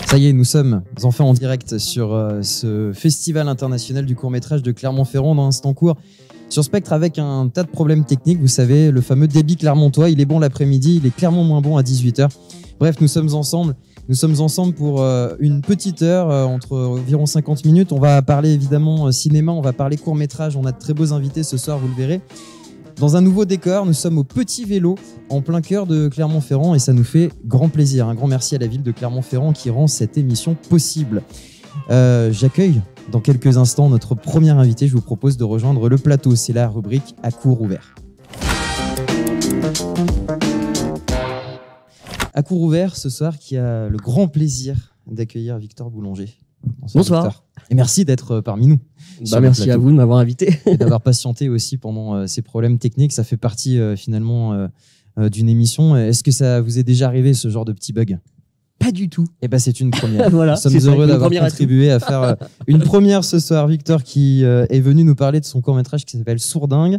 Ça y est, nous sommes enfin en direct sur ce festival international du court-métrage de Clermont-Ferrand dans Instant Court sur Spectre avec un tas de problèmes techniques. Vous savez, le fameux débit clermontois, il est bon l'après-midi, il est clairement moins bon à 18h. Bref, nous sommes ensemble pour une petite heure, entre environ 50 minutes. On va parler évidemment cinéma, on va parler court-métrage. On a de très beaux invités ce soir, vous le verrez. Dans un nouveau décor, nous sommes au Petit Vélo, en plein cœur de Clermont-Ferrand, et ça nous fait grand plaisir. Un grand merci à la ville de Clermont-Ferrand qui rend cette émission possible. J'accueille dans quelques instants notre premier invité. Je vous propose de rejoindre le plateau. C'est la rubrique À court ouvert. À court ouvert, ce soir, qui a le grand plaisir d'accueillir Victor Boulanger. Bonsoir. Victor. Et merci d'être parmi nous. Merci à vous de m'avoir invité. Et d'avoir patienté aussi pendant ces problèmes techniques. Ça fait partie finalement d'une émission. Est-ce que ça vous est déjà arrivé ce genre de petit bug ? Pas du tout. Eh ben, c'est une première. Voilà, nous sommes heureux d'avoir contribué à faire une première ce soir. Victor qui est venu nous parler de son court-métrage qui s'appelle Sourdingue.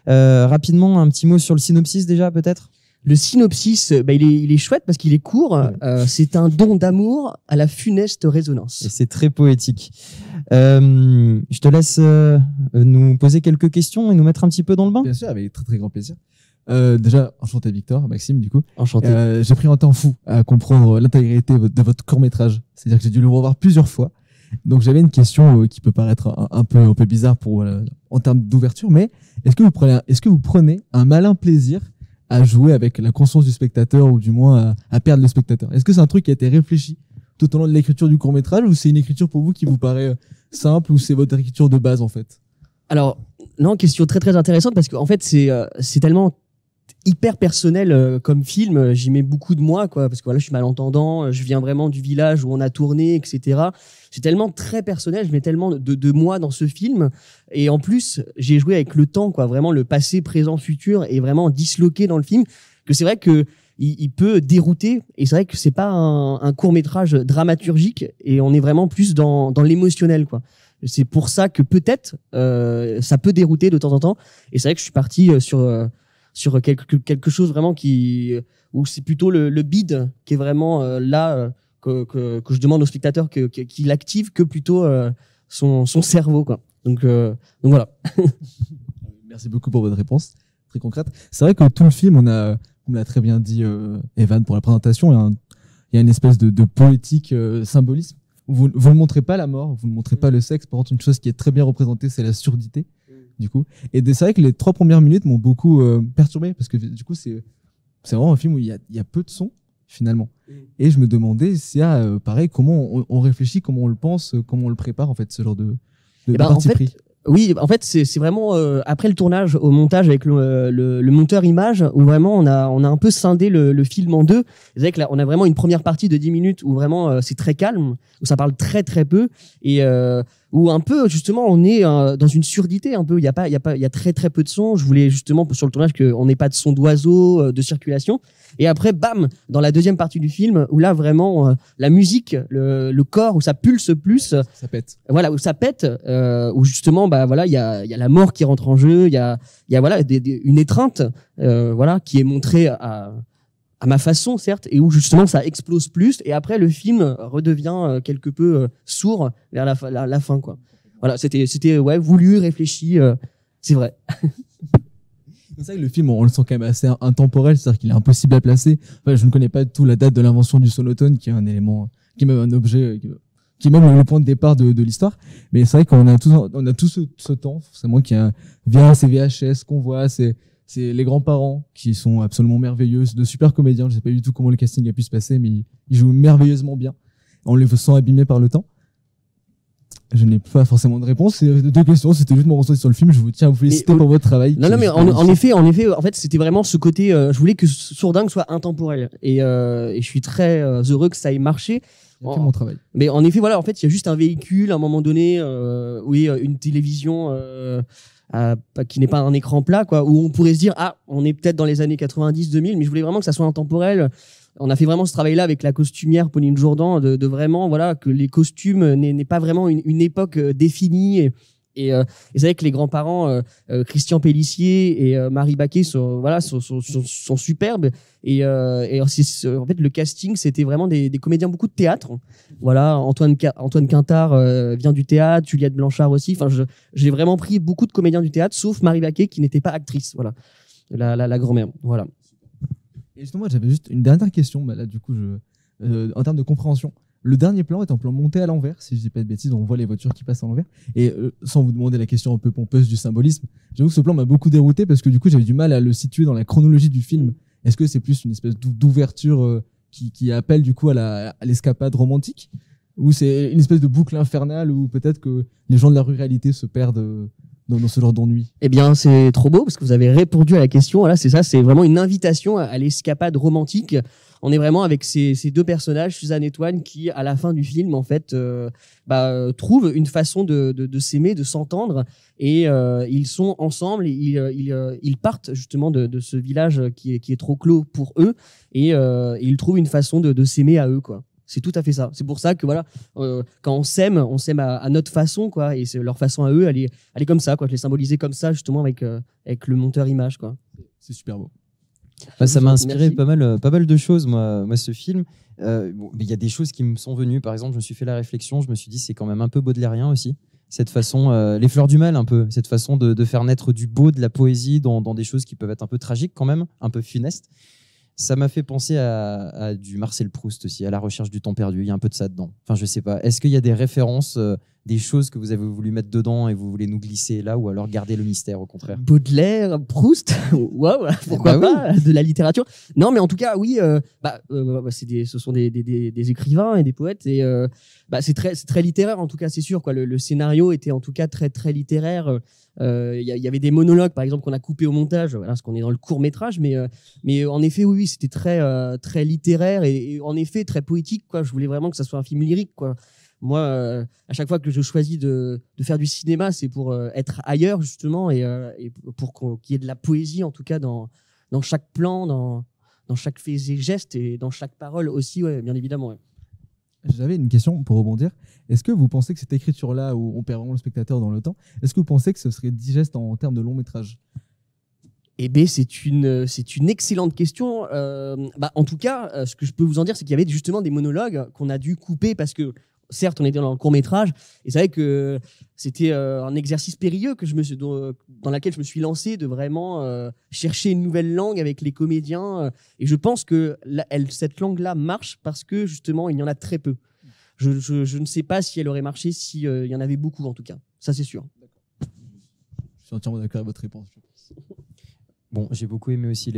Rapidement, un petit mot sur le synopsis déjà peut-être ? Le synopsis, il est chouette parce qu'il est court. C'est un don d'amour à la funeste résonance. Et c'est très poétique. Je te laisse nous poser quelques questions et nous mettre un petit peu dans le bain. Bien sûr, avec très très grand plaisir. Déjà, enchanté Victor, Maxime du coup. Enchanté. J'ai pris un temps fou à comprendre l'intégralité de votre court-métrage. C'est-à-dire que j'ai dû le revoir plusieurs fois. Donc j'avais une question qui peut paraître un peu bizarre en termes d'ouverture, mais est-ce que vous prenez un malin plaisir à jouer avec la conscience du spectateur ou du moins à perdre le spectateur? Est-ce que c'est un truc qui a été réfléchi tout au long de l'écriture du court-métrage ou c'est une écriture pour vous qui vous paraît simple ou c'est votre écriture de base en fait? Alors, non, question très très intéressante parce qu'en fait c'est tellement hyper personnel comme film, j'y mets beaucoup de moi quoi, parce que voilà, je suis malentendant, je viens vraiment du village où on a tourné, etc. C'est tellement très personnel, je mets tellement de moi dans ce film, et en plus j'ai joué avec le temps quoi, vraiment le passé, présent, futur est vraiment disloqué dans le film, que c'est vrai que il peut dérouter, et c'est vrai que c'est pas un court-métrage dramaturgique et on est vraiment plus dans l'émotionnel quoi. C'est pour ça que peut-être ça peut dérouter de temps en temps, et c'est vrai que je suis parti sur quelque chose vraiment où c'est plutôt le bid qui est vraiment là que je demande au spectateur qu'il active que plutôt son cerveau quoi. Donc voilà. Merci beaucoup pour votre réponse très concrète. C'est vrai que tout le film, on me l'a très bien dit Evan pour la présentation, il y a une espèce de poétique symbolisme. Vous ne montrez pas la mort, vous ne montrez pas le sexe. Par contre, une chose qui est très bien représentée, c'est la surdité. Du coup, et c'est vrai que les 3 premières minutes m'ont beaucoup perturbé parce que du coup c'est vraiment un film où il y a peu de son finalement, et je me demandais si pareil comment on réfléchit, comment on le pense, comment on le prépare en fait, ce genre de parti pris. Oui, en fait, c'est vraiment après le tournage, au montage avec le monteur image, où vraiment on a un peu scindé le film en deux. C'est vrai que là, on a vraiment une première partie de 10 minutes où vraiment c'est très calme, où ça parle très très peu, et où un peu justement on est dans une surdité un peu. Il y a très très peu de son. Je voulais justement sur le tournage qu'on n'ait pas de son d'oiseaux, de circulation. Et après, bam, dans la deuxième partie du film, où là vraiment la musique, le corps, où ça pulse plus, ça pète. Voilà, où ça pète, où justement, bah voilà, il y a la mort qui rentre en jeu, il y a voilà une étreinte, voilà, qui est montrée à ma façon certes, et où justement ça explose plus. Et après, le film redevient quelque peu sourd vers la fin quoi. Voilà, c'était ouais voulu, réfléchi, c'est vrai. C'est vrai que le film, on le sent quand même assez intemporel, c'est-à-dire qu'il est impossible à placer. Enfin, je ne connais pas du tout la date de l'invention du sonotone, qui est un élément, qui est même un objet, qui est même le point de départ de l'histoire. Mais c'est vrai qu'on a tout ce temps, forcément, qui vient ces VHS qu'on voit, c'est les grands-parents qui sont absolument merveilleux, de super comédiens. Je sais pas du tout comment le casting a pu se passer, mais ils jouent merveilleusement bien. On les sent abîmés par le temps. Je n'ai pas forcément de réponse. C'est 2 questions. C'était juste mon ressenti sur le film. Je vous tiens à vous féliciter pour votre travail. Non, mais en effet, en fait, c'était vraiment ce côté. Je voulais que Sourdingue soit intemporel, et je suis très heureux que ça ait marché. J'ai fait mon travail. Mais en effet, voilà, en fait, il y a juste un véhicule à un moment donné, oui, une télévision qui n'est pas un écran plat, quoi, où on pourrait se dire on est peut-être dans les années 90-2000, mais je voulais vraiment que ça soit intemporel. On a fait vraiment ce travail-là avec la costumière Pauline Jourdan, de vraiment voilà que les costumes n'aient pas vraiment une époque définie, Et c'est vrai que les grands-parents, Christian Pellissier et Marie Baquet sont superbes. En fait, le casting, c'était vraiment des comédiens beaucoup de théâtre. Voilà, Antoine Quintard vient du théâtre, Juliette Blanchard aussi. Enfin, j'ai vraiment pris beaucoup de comédiens du théâtre, sauf Marie Baquet qui n'était pas actrice. Voilà, la grand-mère. Voilà. Et justement, moi, j'avais juste une dernière question. Bah, là, du coup, en termes de compréhension. Le dernier plan est un plan monté à l'envers, si je dis pas de bêtises, on voit les voitures qui passent à l'envers. Et sans vous demander la question un peu pompeuse du symbolisme, j'avoue que ce plan m'a beaucoup dérouté parce que du coup j'avais du mal à le situer dans la chronologie du film. Est-ce que c'est plus une espèce d'ouverture qui appelle du coup à l'escapade romantique, ou c'est une espèce de boucle infernale où peut-être que les gens de la ruralité se perdent dans ce genre d'ennui? Eh bien, c'est trop beau parce que vous avez répondu à la question. Voilà, c'est ça, c'est vraiment une invitation à l'escapade romantique. On est vraiment avec ces deux personnages, Suzanne et Toine, qui, à la fin du film, en fait, trouvent une façon de s'aimer, de s'entendre, et ils sont ensemble. Ils partent justement de ce village qui est trop clos pour eux, et ils trouvent une façon de s'aimer à eux, quoi. C'est tout à fait ça. C'est pour ça que voilà, quand on s'aime à notre façon, quoi, et c'est leur façon à eux, elle est comme ça, quoi. Je l'ai symbolisé comme ça justement avec le monteur image, quoi. C'est super beau. Ça m'a inspiré pas mal de choses, moi ce film. Il y a des choses qui me sont venues. Par exemple, je me suis fait la réflexion, je me suis dit c'est quand même un peu baudelairien aussi. Cette façon, les fleurs du mal un peu, cette façon de faire naître du beau, de la poésie dans des choses qui peuvent être un peu tragiques quand même, un peu funestes. Ça m'a fait penser à du Marcel Proust aussi, à La recherche du temps perdu. Il y a un peu de ça dedans. Enfin, je sais pas. Est-ce qu'il y a des références, des choses que vous avez voulu mettre dedans et vous voulez nous glisser là, ou alors garder le mystère au contraire? Baudelaire, Proust, waouh, pourquoi pas, de la littérature. Non, mais en tout cas, oui, ce sont des écrivains et des poètes, et c'est très littéraire en tout cas, c'est sûr, quoi. Le scénario était en tout cas très très littéraire. Il y avait des monologues, par exemple, qu'on a coupés au montage, voilà, parce qu'on est dans le court métrage, mais en effet, oui, c'était très très littéraire et en effet très poétique, quoi. Je voulais vraiment que ça soit un film lyrique, quoi. Moi, à chaque fois que je choisis de faire du cinéma, c'est pour être ailleurs justement, et pour qu'il y ait de la poésie en tout cas dans chaque plan, dans chaque fait et geste, et dans chaque parole aussi, ouais, bien évidemment. Ouais. J'avais une question pour rebondir. Est-ce que vous pensez que cette écriture-là, où on perd vraiment le spectateur dans le temps, est-ce que vous pensez que ce serait digeste en termes de long métrage? Eh bien, c'est une excellente question. En tout cas, ce que je peux vous en dire, c'est qu'il y avait justement des monologues qu'on a dû couper parce que, certes, on était dans le court-métrage, et c'est vrai que c'était un exercice périlleux dans lequel je me suis lancé, de vraiment chercher une nouvelle langue avec les comédiens. Et je pense que cette langue-là marche parce que, justement, il y en a très peu. Je ne sais pas si elle aurait marché s'il y en avait beaucoup, en tout cas. Ça, c'est sûr. Je suis entièrement d'accord avec votre réponse. Bon, j'ai beaucoup aimé aussi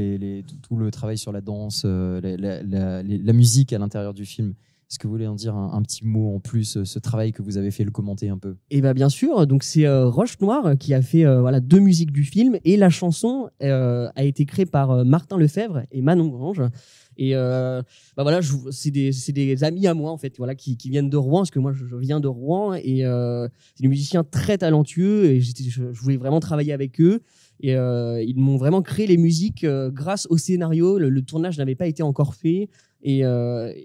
tout le travail sur la danse, la musique à l'intérieur du film. Est-ce que vous voulez en dire un petit mot en plus, ce travail que vous avez fait, le commenter un peu? Et bien sûr, donc c'est Roche Noir qui a fait deux musiques du film, et la chanson a été créée par Martin Lefebvre et Manon Grange. Et c'est des amis à moi en fait, voilà, qui viennent de Rouen, parce que moi je viens de Rouen, et c'est des musiciens très talentueux, et je voulais vraiment travailler avec eux. Et ils m'ont vraiment créé les musiques grâce au scénario. Le tournage n'avait pas été encore fait, et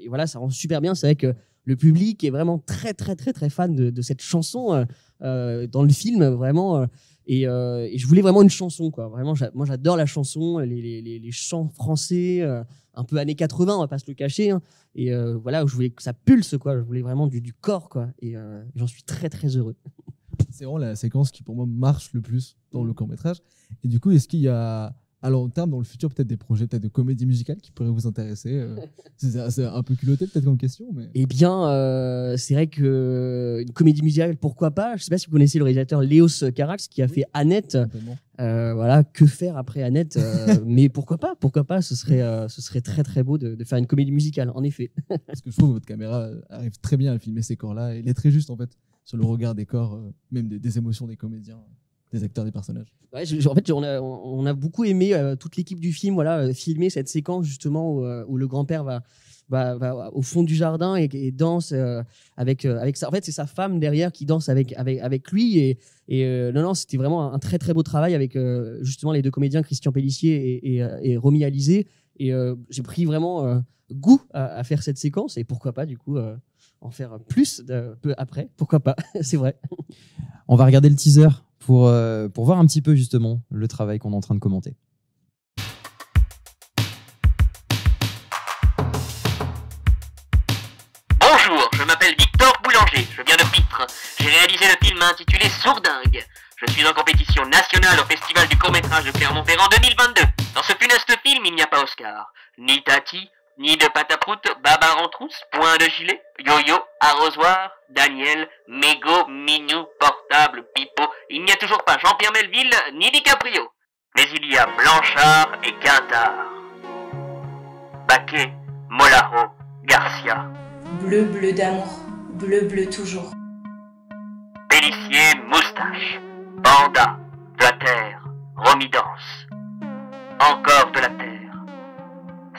voilà, ça rend super bien. C'est vrai que le public est vraiment très très très très fan de cette chanson dans le film, vraiment. Et je voulais vraiment une chanson, quoi. Vraiment, moi j'adore la chanson, les chants français, un peu années 80, on va pas se le cacher, hein. Et voilà, je voulais que ça pulse, quoi. Je voulais vraiment du corps, quoi. Et j'en suis très très heureux. C'est vraiment la séquence qui pour moi marche le plus dans le court-métrage. Et du coup, est-ce qu'il y a à long terme, dans le futur, peut-être des projets peut-être de comédie musicale qui pourraient vous intéresser? C'est un peu culotté peut-être comme question, mais... Eh bien, c'est vrai que une comédie musicale, pourquoi pas? Je ne sais pas si vous connaissez le réalisateur Léos Carax qui a fait Annette. Voilà, que faire après Annette? Mais pourquoi pas? Pourquoi pas? Ce serait très très beau de faire une comédie musicale, en effet. Parce que je trouve que votre caméra arrive très bien à filmer ces corps-là. Et elle est très juste en fait sur le regard des corps, même des émotions des comédiens, des acteurs, des personnages. Ouais, en fait, on a beaucoup aimé, toute l'équipe du film, voilà, filmer cette séquence justement où le grand-père va au fond du jardin et danse avec ça. En fait, c'est sa femme derrière qui danse avec lui. Non, c'était vraiment un très très beau travail avec justement les deux comédiens, Christian Pellissier et Romy Alizé. Et j'ai pris vraiment goût à faire cette séquence, et pourquoi pas du coup en faire plus peu après, pourquoi pas. C'est vrai. On va regarder le teaser pour voir un petit peu justement le travail qu'on est en train de commenter. Bonjour, je m'appelle Victor Boulanger, je viens de Pitre. J'ai réalisé le film intitulé Sourdingue. Je suis en compétition nationale au Festival du court-métrage de Clermont-Ferrand 2022. Dans ce funeste film, il n'y a pas Oscar. Ni Tati, ni de pataproute, Babar en trousse, point de gilet, yo-yo, arrosoir, Daniel, mégot, minou, portable, pipeau. Il n'y a toujours pas Jean-Pierre Melville, ni DiCaprio. Mais il y a Blanchard et Quintard. Baquet, Molaro, Garcia. Bleu, bleu d'amour, bleu, bleu toujours. Pélissier, Moustache, Banda, de la terre, Romidance. Encore de la terre.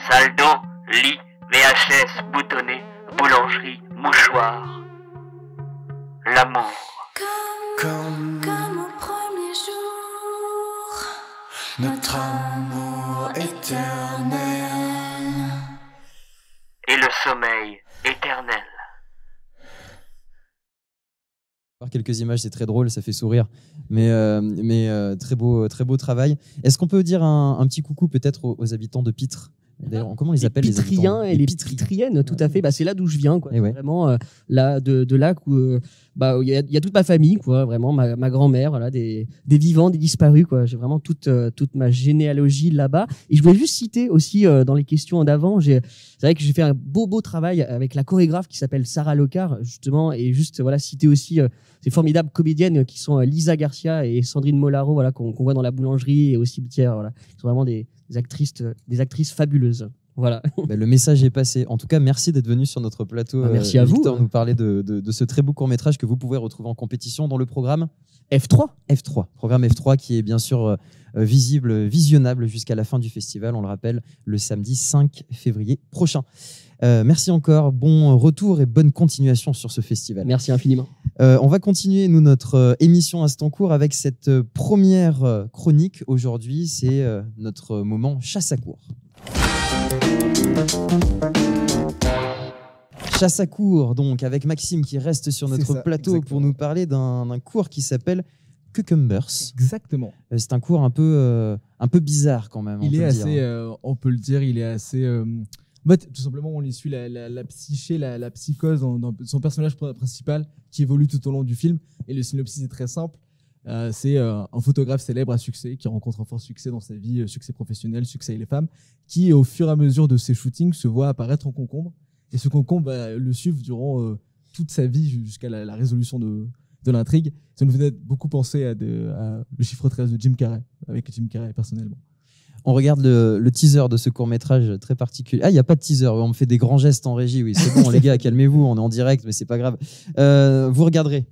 Saldo, lit, VHS, boutonné, boulangerie, mouchoir. L'amour. Comme au premier jour, notre amour éternel. Et le sommeil éternel. Voir quelques images, c'est très drôle, ça fait sourire, mais très beau travail. Est-ce qu'on peut dire un petit coucou peut-être aux habitants de Pitre? D'ailleurs, comment ils appellent les Pitriens habitants? et les Pitriennes, tout à fait. Bah, c'est là d'où je viens, quoi. Et ouais. Vraiment là, de là où il y a toute ma famille, quoi. Vraiment ma grand-mère, voilà, des vivants, des disparus, quoi. J'ai vraiment toute ma généalogie là-bas. Et je voulais juste citer aussi dans les questions d'avant, c'est vrai que j'ai fait un beau travail avec la chorégraphe qui s'appelle Sarah Locard, justement, et juste voilà citer aussi ces formidables comédiennes qui sont Lisa Garcia et Sandrine Molaro, voilà, qu'on voit dans La Boulangerie et au Cimetière, voilà. Ils sont vraiment des actrices fabuleuses. Voilà. Bah, le message est passé. En tout cas, merci d'être venu sur notre plateau. Merci à vous. Victor, nous parler de ce très beau court-métrage que vous pouvez retrouver en compétition dans le programme F3. Programme F3 qui est bien sûr visionnable jusqu'à la fin du festival, on le rappelle, le samedi 5 février prochain. Merci encore, bon retour et bonne continuation sur ce festival. Merci infiniment. On va continuer notre émission Instant Court avec cette première chronique aujourd'hui, c'est notre moment chasse à court. Chasse à court, donc, avec Maxime qui reste sur notre plateau exactement. pour nous parler d'un cours qui s'appelle Cucumbers. Exactement. C'est un cours un peu bizarre quand même. Il est assez, on peut le dire, il est assez. En fait, tout simplement, on y suit la psyché, la psychose dans son personnage principal qui évolue tout au long du film. Et le synopsis est très simple. C'est un photographe célèbre à succès qui rencontre un fort succès dans sa vie, succès professionnel, succès avec les femmes, qui au fur et à mesure de ses shootings se voit apparaître en concombre. Et ce concombre va le suivre durant toute sa vie jusqu'à la résolution de l'intrigue. Ça nous fait beaucoup penser à le chiffre 13 de Jim Carrey, avec Jim Carrey personnellement. On regarde le teaser de ce court-métrage très particulier. Ah, il n'y a pas de teaser, on me fait des grands gestes en régie. Oui, c'est bon, les gars, calmez-vous, on est en direct, mais c'est pas grave. Vous regarderez.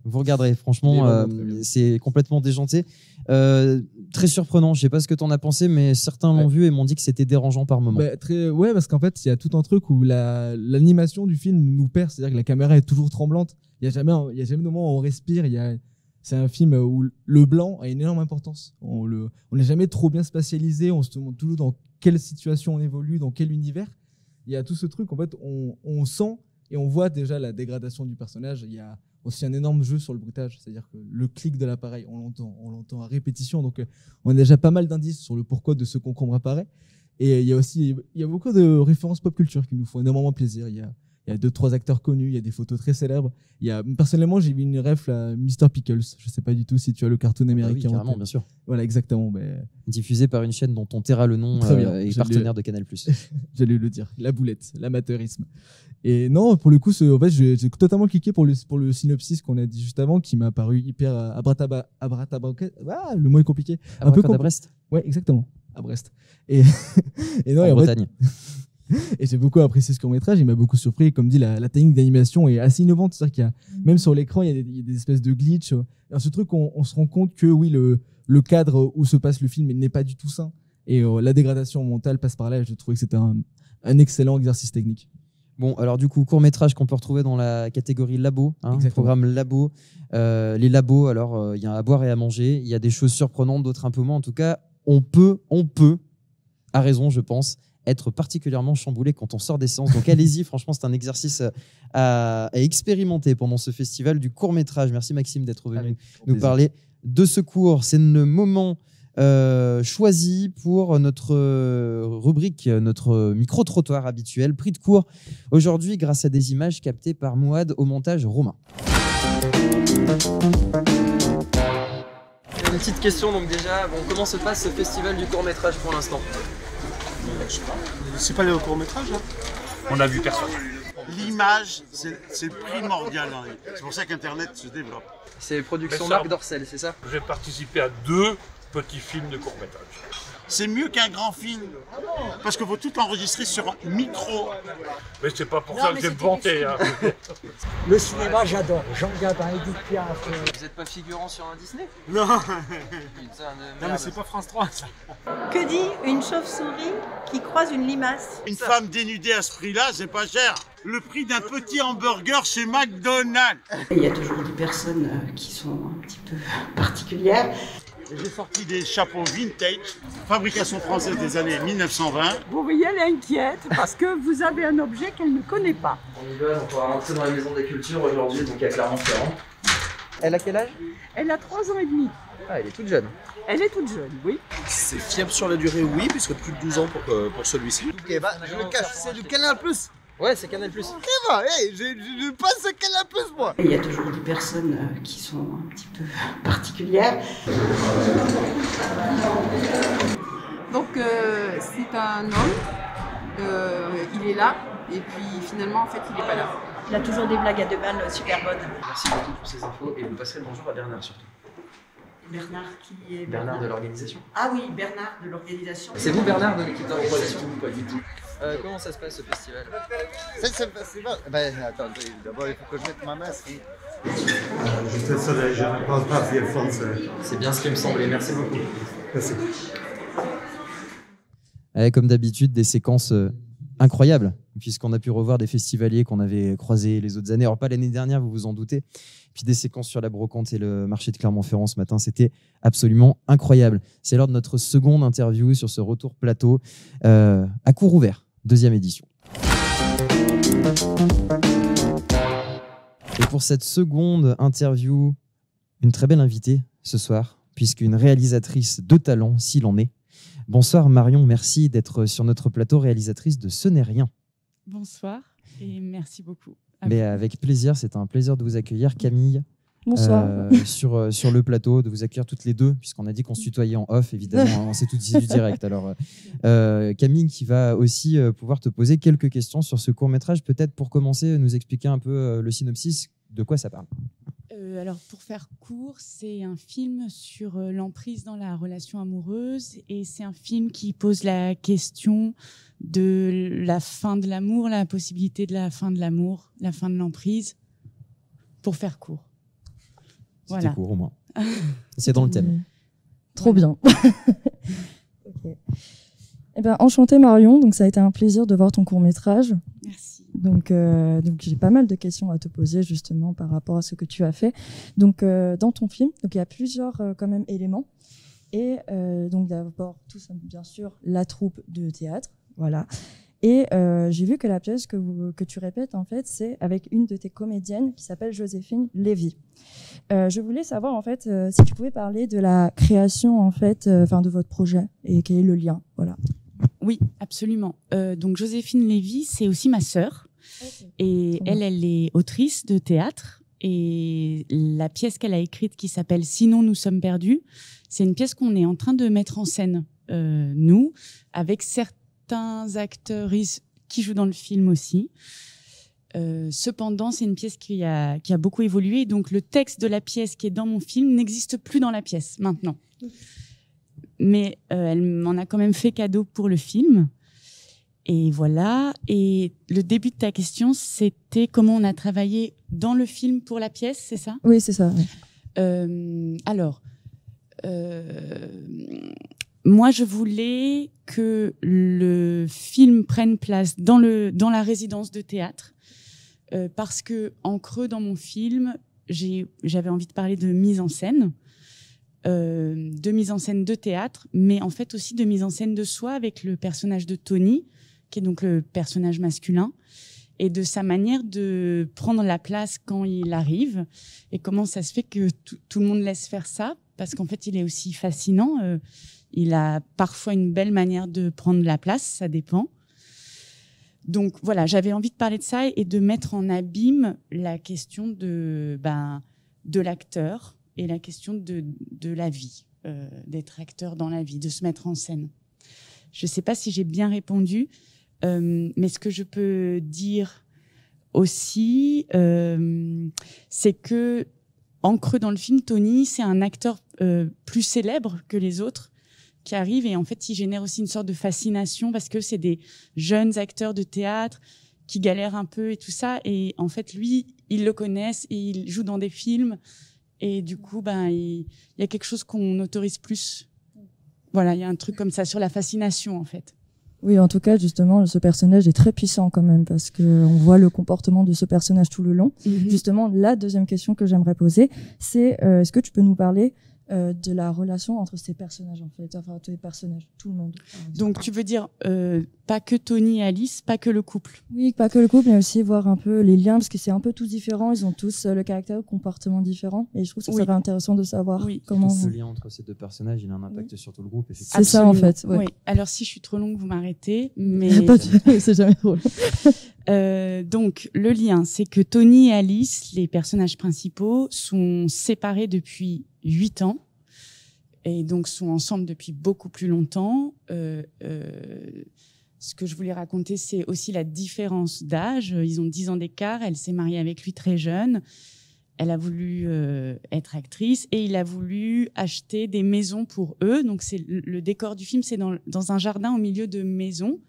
Franchement, c'est complètement déjanté. Très surprenant, je sais pas ce que tu en as pensé, mais certains l'ont vu et m'ont dit que c'était dérangeant par moment. Ouais, parce qu'en fait, il y a tout un truc où l'animation du film nous perd, c'est-à-dire que la caméra est toujours tremblante. Il n'y a jamais de moment où on respire. C'est un film où le blanc a une énorme importance. On n'est jamais trop bien spatialisé. On se demande toujours dans quelle situation on évolue, dans quel univers. Il y a tout ce truc. En fait, on sent et on voit déjà la dégradation du personnage. Il y a aussi un énorme jeu sur le bruitage. C'est-à-dire que le clic de l'appareil, on l'entend à répétition. Donc, on a déjà pas mal d'indices sur le pourquoi de ce concombre apparaît. Et il y a beaucoup de références pop culture qui nous font énormément plaisir. Il y a 2-3 acteurs connus, il y a des photos très célèbres. Personnellement, j'ai vu une ref à Mr. Pickles. Je sais pas du tout si tu as le cartoon américain. Oui, carrément, bien sûr. Voilà, exactement. Diffusé par une chaîne dont on taira le nom et partenaire de Canal+. J'allais le dire, la boulette, l'amateurisme. Et non, pour le coup, en fait, j'ai totalement cliqué pour le synopsis qu'on a dit juste avant, qui m'a paru hyper le mot est compliqué. À Brest. Ouais, exactement, à Brest. Et non, en Bretagne. Et j'ai beaucoup apprécié ce court-métrage, il m'a beaucoup surpris. Comme dit, la technique d'animation est assez innovante. C'est-à-dire qu'il y a, même sur l'écran, il y a des espèces de glitch. Dans ce truc, on se rend compte que oui, le cadre où se passe le film n'est pas du tout sain. Et la dégradation mentale passe par là. Et je trouvais que c'était un excellent exercice technique. Bon, alors du coup, court-métrage qu'on peut retrouver dans la catégorie labo, programme labo. Les labos, alors il y a à boire et à manger. Il y a des choses surprenantes, d'autres un peu moins. En tout cas, on peut, à raison, je pense, être particulièrement chamboulé quand on sort des séances. Donc allez-y, franchement, c'est un exercice à expérimenter pendant ce festival du court-métrage. Merci Maxime d'être venu nous parler de ce cours. C'est le moment choisi pour notre rubrique, notre micro-trottoir habituel, prix de cours. Aujourd'hui, grâce à des images captées par Mouad au montage Romain. Une petite question, donc déjà, comment se passe ce festival du court-métrage pour l'instant? Je sais pas. C'est pas le court-métrage là? On a vu personne. L'image, c'est primordial. C'est pour ça qu'Internet se développe. C'est production Marc Dorcel, c'est ça? J'ai participé à 2 petits films de court-métrage. C'est mieux qu'un grand film. Parce qu'il faut tout enregistrer sur un micro. Mais c'est pas pour ça que j'ai vanté. Hein. Le cinéma, j'adore. Jean Gabin, Edith Piaf. Vous n'êtes pas figurant sur un Disney? Non. Putain de Non, mais c'est pas France 3, ça. Que dit une chauve-souris qui croise une limace? Une femme dénudée à ce prix-là, c'est pas cher. Le prix d'un petit hamburger chez McDonald's. Il y a toujours des personnes qui sont un petit peu particulières. J'ai sorti des chapeaux vintage, fabrication française des années 1920. Vous voyez, elle est inquiète parce que vous avez un objet qu'elle ne connaît pas. On y va, on va rentrer dans la maison des cultures aujourd'hui, donc à Clermont-Ferrand. Elle a quel âge? Elle a 3 ans et demi. Ah, elle est toute jeune. Elle est toute jeune, oui. C'est fiable sur la durée, oui, puisque plus de 12 ans pour celui-ci. Ok, bah, je le cache, c'est du Canal+. Ouais, c'est Canal+. Ok, bah, hey, je passe à Canal+, moi. Il y a toujours des personnes qui sont un petit peu particulières. Donc, c'est un homme. Il est là. Et puis, finalement, en fait, il n'est pas là. Il a toujours des blagues à 2 balles super bonnes. Merci beaucoup pour ces infos. Et vous passerez le bonjour à Bernard surtout. Bernard qui est... Bernard de l'organisation. Ah oui, Bernard de l'organisation. C'est vous Bernard de l'équipe d'organisation? Pas du tout. Comment ça se passe ce festival? C'est le festival. Ben, attendez, d'abord il faut que je mette ma masque. Je ne parle pas bien français. C'est bien ce qui me semblait. Merci beaucoup. Merci. Comme d'habitude, des séquences incroyables, puisqu'on a pu revoir des festivaliers qu'on avait croisés les autres années. Alors, pas l'année dernière, vous vous en doutez. Puis des séquences sur la brocante et le marché de Clermont-Ferrand ce matin, c'était absolument incroyable. C'est lors de notre seconde interview sur ce retour plateau à cours ouvert, 2e édition. Et pour cette seconde interview, une très belle invitée ce soir, puisqu'une réalisatrice de talent, s'il en est. Bonsoir Marion, merci d'être sur notre plateau, réalisatrice de Ce n'est rien. Bonsoir et merci beaucoup. Mais avec plaisir, c'est un plaisir de vous accueillir. Camille, bonsoir. Sur le plateau, de vous accueillir toutes les deux, puisqu'on a dit qu'on se tutoyait en off, évidemment, c'est tout ici du direct. Alors, Camille qui va aussi pouvoir te poser quelques questions sur ce court-métrage, peut-être pour commencer, nous expliquer un peu le synopsis, de quoi ça parle. Alors, pour faire court, c'est un film sur l'emprise dans la relation amoureuse et c'est un film qui pose la question de la fin de l'amour, la possibilité de la fin de l'amour, la fin de l'emprise, pour faire court. C'était voilà. Court au moins. C'est dans le thème. Trop bien. Okay. Eh ben, enchantée Marion, donc ça a été un plaisir de voir ton court-métrage. Merci. Donc j'ai pas mal de questions à te poser justement par rapport à ce que tu as fait. Donc dans ton film, donc il y a plusieurs quand même éléments. Et donc d'abord tout ça, bien sûr la troupe de théâtre, voilà. Et j'ai vu que la pièce que tu répètes en fait, c'est avec une de tes comédiennes qui s'appelle Joséphine Lévy. Je voulais savoir en fait si tu pouvais parler de la création en fait, de votre projet et quel est le lien, voilà. Oui, absolument. Donc Joséphine Lévy, c'est aussi ma sœur. Okay. Et elle est autrice de théâtre. Et la pièce qu'elle a écrite qui s'appelle « Sinon nous sommes perdus », c'est une pièce qu'on est en train de mettre en scène, nous, avec certains acteurs qui jouent dans le film aussi. Cependant, c'est une pièce qui a beaucoup évolué. Donc le texte de la pièce qui est dans mon film n'existe plus dans la pièce maintenant. Mais elle m'en a quand même fait cadeau pour le film. Et voilà. Et le début de ta question, c'était comment on a travaillé dans le film pour la pièce, c'est ça? Oui, c'est ça. Oui. Moi, je voulais que le film prenne place dans la résidence de théâtre parce que en creux dans mon film, j'avais envie de parler de mise en scène. de mise en scène de théâtre, mais en fait aussi de mise en scène de soi avec le personnage de Tony, qui est donc le personnage masculin, et de sa manière de prendre la place quand il arrive, et comment ça se fait que tout le monde laisse faire ça, parce qu'en fait il est aussi fascinant, il a parfois une belle manière de prendre la place, ça dépend. Donc voilà, j'avais envie de parler de ça et de mettre en abîme la question de l'acteur, et la question de la vie, d'être acteur dans la vie, de se mettre en scène. Je ne sais pas si j'ai bien répondu, mais ce que je peux dire aussi, c'est que, en creux dans le film, Tony, c'est un acteur plus célèbre que les autres qui arrive, et en fait, il génère aussi une sorte de fascination parce que c'est des jeunes acteurs de théâtre qui galèrent un peu et tout ça, et en fait, lui, ils le connaissent et il joue dans des films. Et du coup, il y a quelque chose qu'on autorise plus. Voilà, il y a un truc comme ça sur la fascination, en fait. Oui, en tout cas, justement, ce personnage est très puissant quand même, parce qu'on voit le comportement de ce personnage tout le long. Justement, la deuxième question que j'aimerais poser, c'est est-ce que tu peux nous parler de la relation entre ces personnages, en fait, enfin, tous les personnages, tout le monde. Donc, tu veux dire pas que Tony et Alice, pas que le couple? Oui, pas que le couple, mais aussi voir un peu les liens, parce que c'est un peu tous différents, ils ont tous le caractère, le comportement différent, et je trouve que ça serait intéressant de savoir comment... Le lien entre ces deux personnages, il a un impact sur tout le groupe, effectivement. C'est ça, en fait. Ouais. Oui. Alors, si je suis trop longue, vous m'arrêtez, mais... c'est jamais drôle. Donc, le lien, c'est que Tony et Alice, les personnages principaux, sont séparés depuis 8 ans et donc sont ensemble depuis beaucoup plus longtemps. Ce que je voulais raconter, c'est aussi la différence d'âge. Ils ont 10 ans d'écart. Elle s'est mariée avec lui très jeune. Elle a voulu être actrice et il a voulu acheter des maisons pour eux. Donc, c'est le décor du film, c'est dans un jardin au milieu de maisons.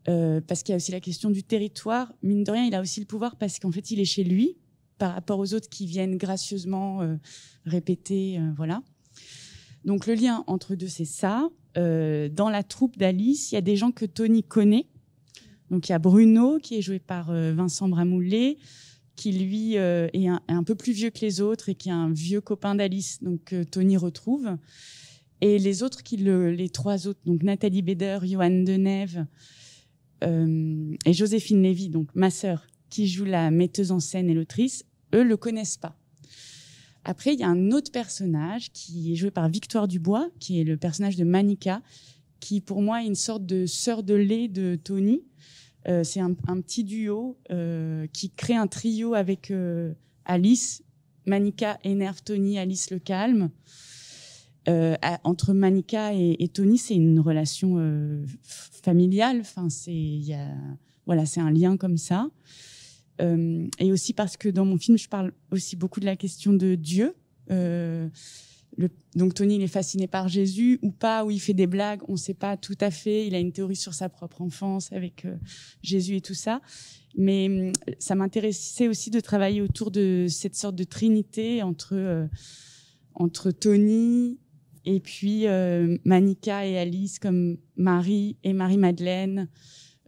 Parce qu'il y a aussi la question du territoire. Mine de rien, il a aussi le pouvoir parce qu'en fait, il est chez lui par rapport aux autres qui viennent gracieusement répéter. Voilà. Donc, le lien entre deux, c'est ça. Dans la troupe d'Alice, il y a des gens que Tony connaît. Donc, il y a Bruno, qui est joué par Vincent Bramoulet, qui, lui, est un peu plus vieux que les autres et qui est un vieux copain d'Alice, donc Tony retrouve. Et les autres, les 3 autres, donc Nathalie Bader, Johan Denève et Joséphine Lévy, donc ma sœur, qui joue la metteuse en scène et l'autrice, eux le connaissent pas. Après, il y a un autre personnage qui est joué par Victoire Dubois, qui est le personnage de Manika, qui pour moi est une sorte de sœur de lait de Tony. C'est un petit duo qui crée un trio avec Alice. Manika énerve Tony, Alice le calme. Entre Manika et Tony, c'est une relation familiale. Enfin, c'est un lien comme ça. Et aussi parce que dans mon film, je parle aussi beaucoup de la question de Dieu. Donc Tony, il est fasciné par Jésus ou pas, ou il fait des blagues, on ne sait pas tout à fait. Il a une théorie sur sa propre enfance avec Jésus et tout ça. Mais ça m'intéressait aussi de travailler autour de cette sorte de trinité entre Tony et puis Manika et Alice comme Marie et Marie-Madeleine.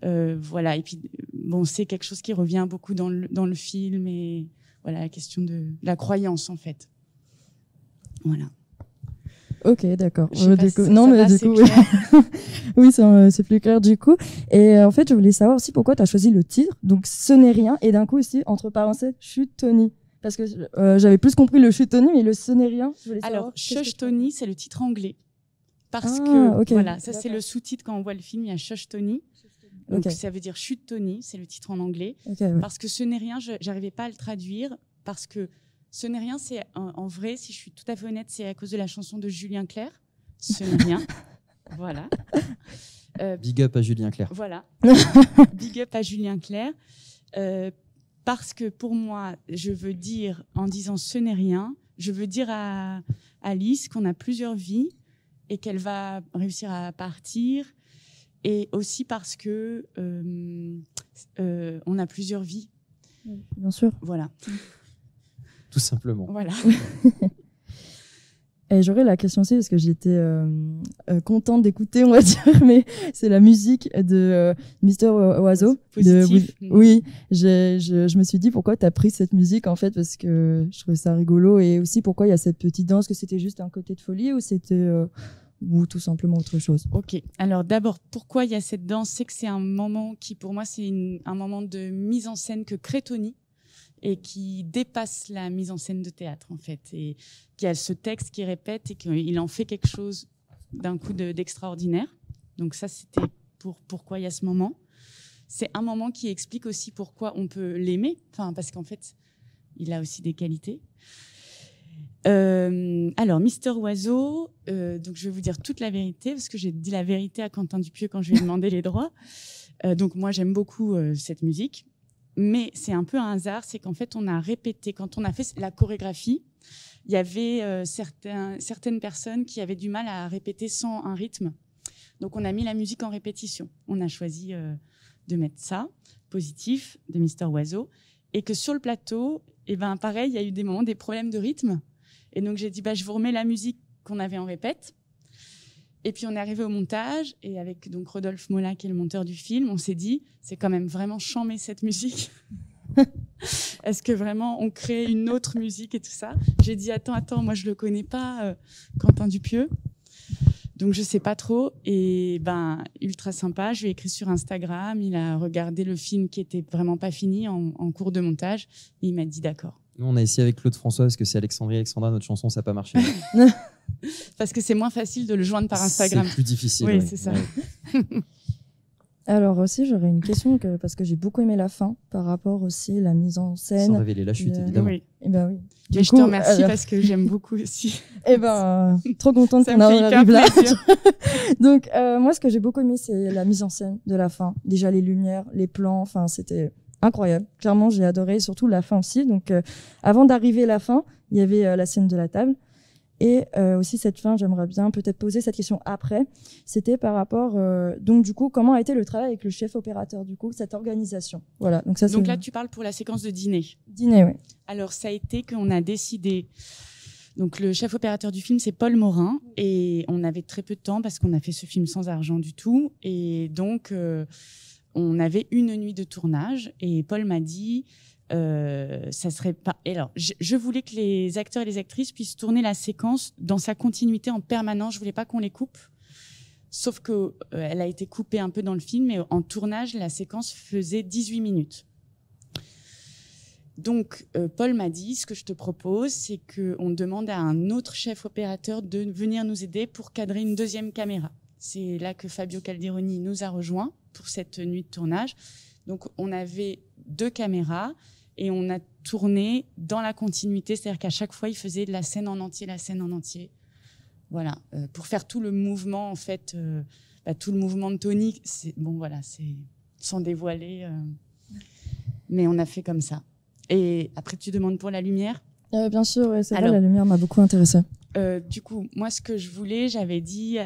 Voilà. Et puis, bon, c'est quelque chose qui revient beaucoup dans le film, et voilà, la question de la croyance, en fait. Voilà. Ok, d'accord. Du coup, oui, c'est plus clair du coup. Et en fait, je voulais savoir aussi pourquoi tu as choisi le titre. Donc, ce n'est rien. Et d'un coup aussi, entre parenthèses, chute Tony. Parce que j'avais plus compris le chute Tony, mais le ce n'est rien. Alors, Shush Tony, c'est le titre anglais. Parce que, okay. voilà, ça c'est le sous-titre quand on voit le film, il y a Shush Tony. Donc, ça veut dire chute Tony, c'est le titre en anglais. Parce que ce n'est rien, j'arrivais pas à le traduire. Parce que ce n'est rien, c'est en vrai, si je suis tout à fait honnête, c'est à cause de la chanson de Julien Clerc. Ce n'est rien. Voilà. Big up à Julien Clerc. Voilà. Big up à Julien Clerc. Parce que pour moi, je veux dire, en disant ce n'est rien, je veux dire à Alice qu'on a plusieurs vies et qu'elle va réussir à partir. Et aussi parce que on a plusieurs vies. Bien sûr. Voilà. Tout simplement. Voilà. Et j'aurais la question aussi, parce que j'étais contente d'écouter, on va dire, mais c'est la musique de Mister Oiseau. Positif. Oui, je me suis dit pourquoi tu as pris cette musique, en fait, parce que je trouvais ça rigolo. Et aussi pourquoi il y a cette petite danse, que c'était juste un côté de folie ou c'était ou tout simplement autre chose. Ok, alors d'abord, pourquoi il y a cette danse? C'est que c'est un moment qui, pour moi, c'est un moment de mise en scène que crée Tony, et qui dépasse la mise en scène de théâtre, en fait. Et qu'il y a ce texte qui répète et qu'il en fait quelque chose d'un coup d'extraordinaire. Donc ça, c'était pourquoi il y a ce moment. C'est un moment qui explique aussi pourquoi on peut l'aimer, enfin, parce qu'en fait, il a aussi des qualités. Alors, Mister Oiseau, donc je vais vous dire toute la vérité, parce que j'ai dit la vérité à Quentin Dupieux quand je lui ai demandé les droits. Donc moi, j'aime beaucoup cette musique. Mais c'est un peu un hasard, c'est qu'en fait, on a répété, quand on a fait la chorégraphie, il y avait certaines personnes qui avaient du mal à répéter sans un rythme. Donc, on a mis la musique en répétition. On a choisi de mettre ça, Positif, de Mister Oiseau. Et que sur le plateau, eh ben, pareil, il y a eu des moments, des problèmes de rythme. Et donc, j'ai dit, je vous remets la musique qu'on avait en répète. Et puis, on est arrivé au montage, et avec donc Rodolphe Mola, qui est le monteur du film, on s'est dit, c'est quand même vraiment chambé cette musique. Est-ce que vraiment on crée une autre musique et tout ça? J'ai dit, attends, moi je le connais pas, Quentin Dupieux. Donc, je sais pas trop. Et ultra sympa, je lui ai écrit sur Instagram, il a regardé le film qui était vraiment pas fini en cours de montage, et il m'a dit d'accord. Nous, on a essayé avec Claude François, parce que c'est Alexandra, notre chanson, ça n'a pas marché. Parce que c'est moins facile de le joindre par Instagram. C'est plus difficile. Oui, c'est ça. Ouais. Alors aussi, j'aurais une question, parce que j'ai beaucoup aimé la fin, par rapport aussi à la mise en scène. Sans révéler la chute, évidemment. Oui. Et ben oui. Mais je te remercie parce que j'aime beaucoup aussi. Et trop contente qu'on arrive là. Donc, moi, ce que j'ai beaucoup aimé, c'est la mise en scène de la fin. Déjà, les lumières, les plans, enfin, c'était incroyable. Clairement, j'ai adoré, surtout la fin aussi. Donc, avant d'arriver à la fin, il y avait la scène de la table. Et aussi cette fin, j'aimerais bien peut-être poser cette question après. C'était par rapport, donc du coup, comment a été le travail avec le chef opérateur, du coup, cette organisation. Voilà. Donc là, tu parles pour la séquence de dîner. Dîner, oui. Alors, ça a été qu'on a décidé. Donc, le chef opérateur du film, c'est Paul Morin, et on avait très peu de temps parce qu'on a fait ce film sans argent du tout, et donc on avait une nuit de tournage, et Paul m'a dit. Ça serait pas. Et alors, je voulais que les acteurs et les actrices puissent tourner la séquence dans sa continuité en permanence. Je voulais pas qu'on les coupe. Sauf que elle a été coupée un peu dans le film, mais en tournage, la séquence faisait 18 minutes. Donc, Paul m'a dit, ce que je te propose, c'est qu'on demande à un autre chef opérateur de venir nous aider pour cadrer une deuxième caméra. C'est là que Fabio Calderoni nous a rejoints pour cette nuit de tournage. Donc, on avait 2 caméras et on a tourné dans la continuité. C'est-à-dire qu'à chaque fois, il faisait la scène en entier. Voilà. Pour faire tout le mouvement, en fait, tout le mouvement de Tony. C'est sans dévoiler. Mais on a fait comme ça. Et après, tu demandes pour la lumière? Bien sûr, ouais, c'est vrai, la lumière m'a beaucoup intéressée. Du coup, moi, ce que je voulais, j'avais dit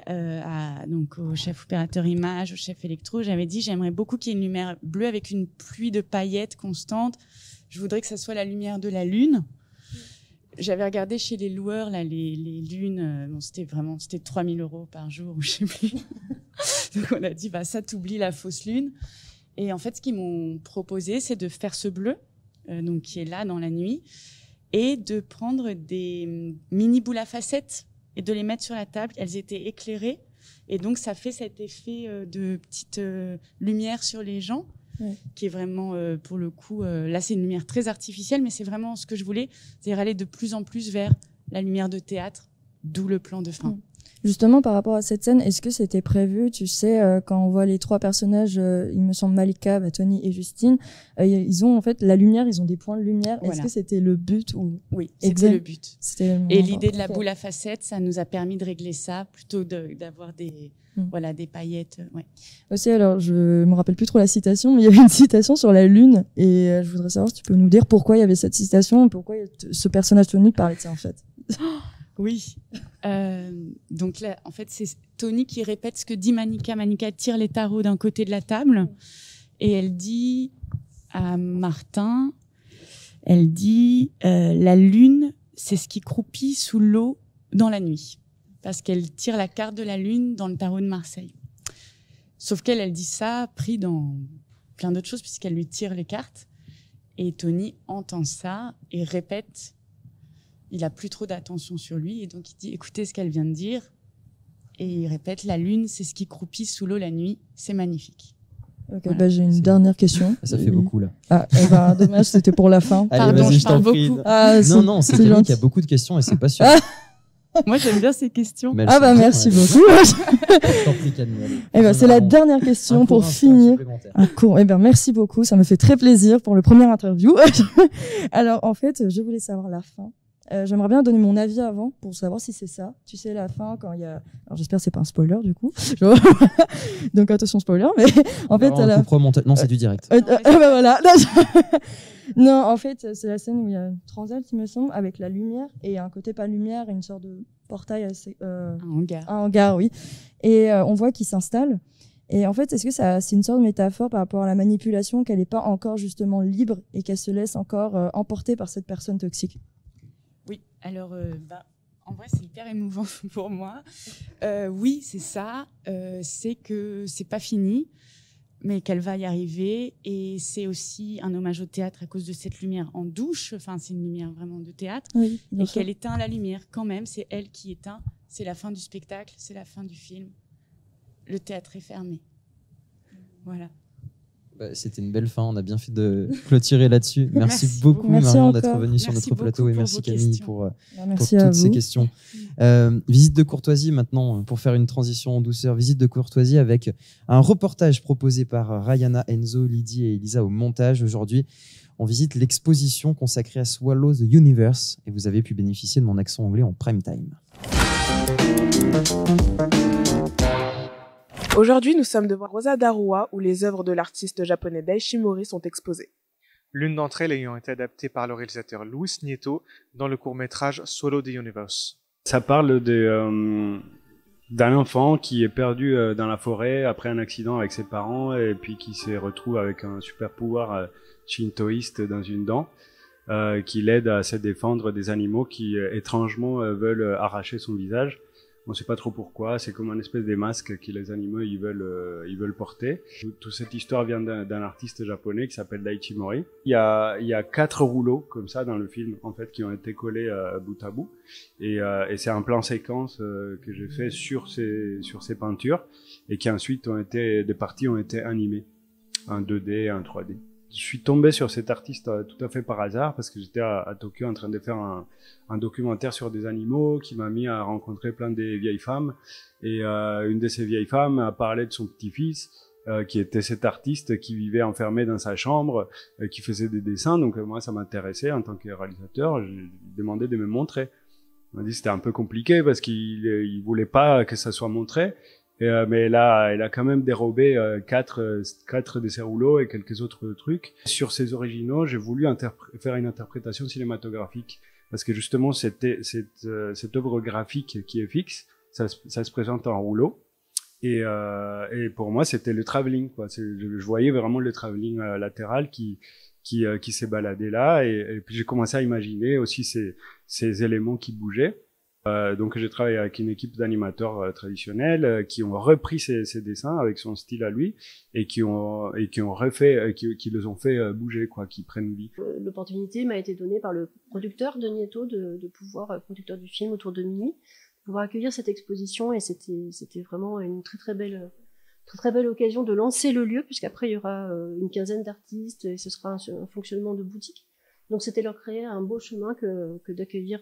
donc au chef opérateur image, au chef électro, j'avais dit j'aimerais beaucoup qu'il y ait une lumière bleue avec une pluie de paillettes constante. Je voudrais que ça soit la lumière de la lune. J'avais regardé chez les loueurs là, les lunes. C'était 3 000 € par jour, ou je sais plus. Donc on a dit ça t'oublie la fausse lune. Et en fait, ce qu'ils m'ont proposé, c'est de faire ce bleu, donc qui est là dans la nuit. Et de prendre des mini boules à facettes et de les mettre sur la table. Elles étaient éclairées. Et donc, ça fait cet effet de petite lumière sur les gens, qui est vraiment, pour le coup, là, c'est une lumière très artificielle, mais c'est vraiment ce que je voulais, c'est-à-dire aller de plus en plus vers la lumière de théâtre, d'où le plan de fin. Justement, par rapport à cette scène, est-ce que c'était prévu, tu sais, quand on voit les 3 personnages, il me semble Malika, Tony et Justine, ils ont en fait la lumière, ils ont des points de lumière. Voilà. Est-ce que c'était le but ou... Oui, c'était le but. Et l'idée de la boule à facettes, ça nous a permis de régler ça, plutôt d'avoir des paillettes. Ouais. Aussi, alors, je me rappelle plus trop la citation, mais il y avait une citation sur la lune, et je voudrais savoir si tu peux nous dire pourquoi il y avait cette citation, pourquoi ce personnage Tony parlait de ça en fait. Oui. Donc là, en fait, c'est Tony qui répète ce que dit Manika. Manika tire les tarots d'un côté de la table et elle dit à Martin, la lune, c'est ce qui croupit sous l'eau dans la nuit, parce qu'elle tire la carte de la lune dans le tarot de Marseille. Sauf qu'elle, elle dit ça pris dans plein d'autres choses, puisqu'elle lui tire les cartes. Et Tony entend ça et répète. Il a plus trop d'attention sur lui, et donc il dit « Écoutez ce qu'elle vient de dire ». Et il répète « La lune, c'est ce qui croupit sous l'eau la nuit, c'est magnifique ». Ok, voilà. J'ai une dernière question. Ça fait beaucoup là. Ah, dommage, c'était pour la fin. Allez, pardon, je parle prie. beaucoup. Non, c'est Camille qui a beaucoup de questions et c'est passionnant. Moi, j'aime bien ces questions. Merci beaucoup. C'est la dernière question pour finir. Merci beaucoup, ça me fait très plaisir pour le premier interview. Alors, en fait, je voulais savoir la fin. J'aimerais bien donner mon avis avant pour savoir si c'est ça. Tu sais, la fin, quand il y a... Alors, j'espère que c'est pas un spoiler, du coup. Donc, attention, spoiler. Mais en fait... Non, c'est du direct. Voilà. Non, en fait, c'est la scène où il y a une transat, il me semble, avec la lumière, et un côté pas lumière, une sorte de portail assez... Un hangar. Un hangar, oui. Et on voit qu'il s'installe. Et en fait, est-ce que c'est une sorte de métaphore par rapport à la manipulation, qu'elle n'est pas encore justement libre et qu'elle se laisse encore emporter par cette personne toxique? Oui, alors, en vrai, c'est hyper émouvant pour moi. Oui, c'est ça. C'est que c'est pas fini, mais qu'elle va y arriver. Et c'est aussi un hommage au théâtre à cause de cette lumière en douche. Enfin, c'est une lumière vraiment de théâtre. Oui, et qu'elle éteint la lumière quand même. C'est elle qui éteint. C'est la fin du spectacle, c'est la fin du film. Le théâtre est fermé. Voilà. C'était une belle fin, on a bien fait de clôturer là-dessus. Merci beaucoup Marion d'être venue sur notre plateau et merci Camille pour toutes ces questions. Visite de courtoisie maintenant, pour faire une transition en douceur. Visite de courtoisie avec un reportage proposé par Rayana, Enzo, Lydie et Elisa au montage. Aujourd'hui, on visite l'exposition consacrée à Swallow the Universe et vous avez pu bénéficier de mon accent anglais en prime time. Aujourd'hui, nous sommes devant Rosa Darua, où les œuvres de l'artiste japonais Daishi Mori sont exposées. L'une d'entre elles ayant été adaptée par le réalisateur Luis Nieto dans le court-métrage Swallow the Universe. Ça parle d'un enfant qui est perdu dans la forêt après un accident avec ses parents et puis qui se retrouve avec un super pouvoir shintoïste dans une dent qui l'aide à se défendre des animaux qui étrangement veulent arracher son visage. On ne sait pas trop pourquoi, c'est comme un espèce de masque que les animaux ils veulent porter. Toute cette histoire vient d'un artiste japonais qui s'appelle Daichi Mori. Il y a 4 rouleaux comme ça dans le film en fait qui ont été collés bout à bout et c'est un plan séquence que j'ai fait sur ces peintures et qui ensuite des parties ont été animées, un 2D et un 3D. Je suis tombé sur cet artiste tout à fait par hasard parce que j'étais à Tokyo en train de faire un documentaire sur des animaux qui m'a mis à rencontrer plein de vieilles femmes et une de ces vieilles femmes a parlé de son petit-fils qui était cet artiste qui vivait enfermé dans sa chambre, qui faisait des dessins. Donc moi ça m'intéressait en tant que réalisateur, je lui demandais de me montrer. On m'a dit que c'était un peu compliqué parce qu'il voulait pas que ça soit montré. Mais là, elle a quand même dérobé 4 de ses rouleaux et quelques autres trucs. Sur ces originaux, j'ai voulu faire une interprétation cinématographique parce que justement, cette œuvre graphique qui est fixe, ça se présente en rouleau. Et pour moi, c'était le travelling, quoi. Je voyais vraiment le travelling latéral qui s'est baladé là. Et puis j'ai commencé à imaginer aussi ces éléments qui bougeaient. Donc j'ai travaillé avec une équipe d'animateurs traditionnels qui ont repris ces dessins avec son style à lui et qui ont refait, qui les ont fait bouger, quoi, qui prennent vie. L'opportunité m'a été donnée par le producteur de Nieto de pouvoir, producteur du film Autour de minuit, pouvoir accueillir cette exposition et c'était vraiment une très belle occasion de lancer le lieu puisqu'après il y aura une quinzaine d'artistes et ce sera un fonctionnement de boutique. Donc c'était leur créer un beau chemin que d'accueillir